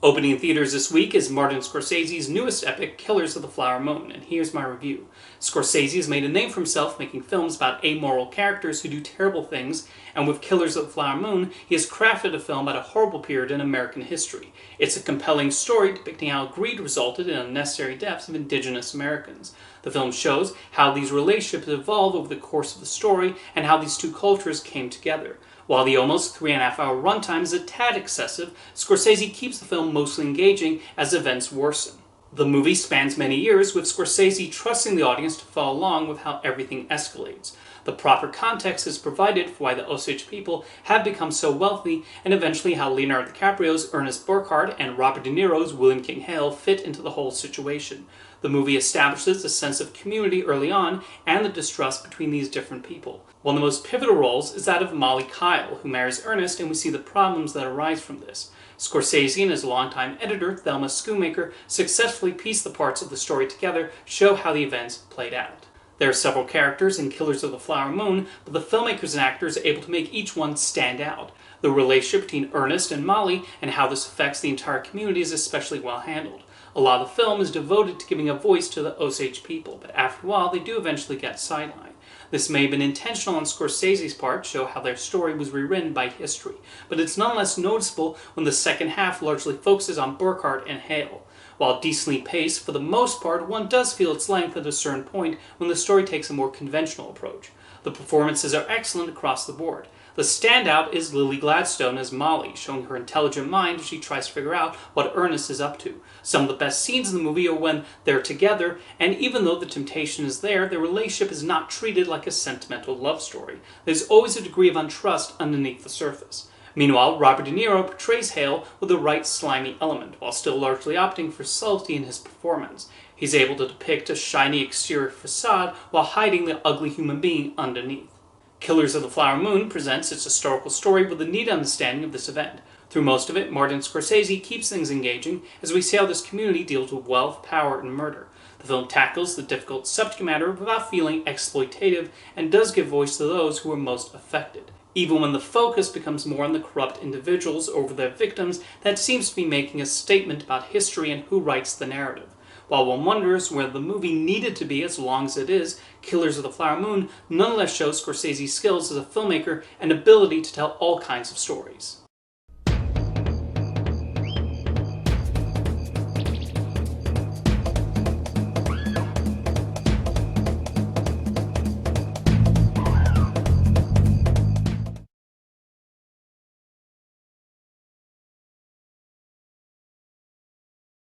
Opening in theaters this week is Martin Scorsese's newest epic, Killers of the Flower Moon, and here's my review. Scorsese has made a name for himself making films about amoral characters who do terrible things, and with Killers of the Flower Moon, he has crafted a film about a horrible period in American history. It's a compelling story depicting how greed resulted in unnecessary deaths of indigenous Americans. The film shows how these relationships evolve over the course of the story and how these two cultures came together. While the almost 3.5-hour runtime is a tad excessive, Scorsese keeps the film mostly engaging as events worsen. The movie spans many years, with Scorsese trusting the audience to follow along with how everything escalates. The proper context is provided for why the Osage people have become so wealthy, and eventually how Leonardo DiCaprio's Ernest Burkhart and Robert De Niro's William King Hale fit into the whole situation. The movie establishes a sense of community early on and the distrust between these different people. One of the most pivotal roles is that of Molly Kyle, who marries Ernest, and we see the problems that arise from this. Scorsese and his longtime editor, Thelma Schoonmaker, successfully pieced the parts of the story together, show how the events played out. There are several characters in Killers of the Flower Moon, but the filmmakers and actors are able to make each one stand out. The relationship between Ernest and Molly and how this affects the entire community is especially well handled. A lot of the film is devoted to giving a voice to the Osage people, but after a while they do eventually get sidelined. This may have been intentional on Scorsese's part, show how their story was rewritten by history, but it's nonetheless noticeable when the second half largely focuses on Burkhart and Hale. While decently paced, for the most part, one does feel its length at a certain point when the story takes a more conventional approach. The performances are excellent across the board. The standout is Lily Gladstone as Molly, showing her intelligent mind as she tries to figure out what Ernest is up to. Some of the best scenes in the movie are when they're together, and even though the temptation is there, their relationship is not treated like a sentimental love story. There's always a degree of untrust underneath the surface. Meanwhile, Robert De Niro portrays Hale with the right slimy element, while still largely opting for subtlety in his performance. He's able to depict a shiny exterior facade while hiding the ugly human being underneath. Killers of the Flower Moon presents its historical story with a neat understanding of this event. Through most of it, Martin Scorsese keeps things engaging as we see how this community deals with wealth, power, and murder. The film tackles the difficult subject matter without feeling exploitative and does give voice to those who are most affected. Even when the focus becomes more on the corrupt individuals over their victims, that seems to be making a statement about history and who writes the narrative. While one wonders where the movie needed to be as long as it is, Killers of the Flower Moon nonetheless shows Scorsese's skills as a filmmaker and ability to tell all kinds of stories.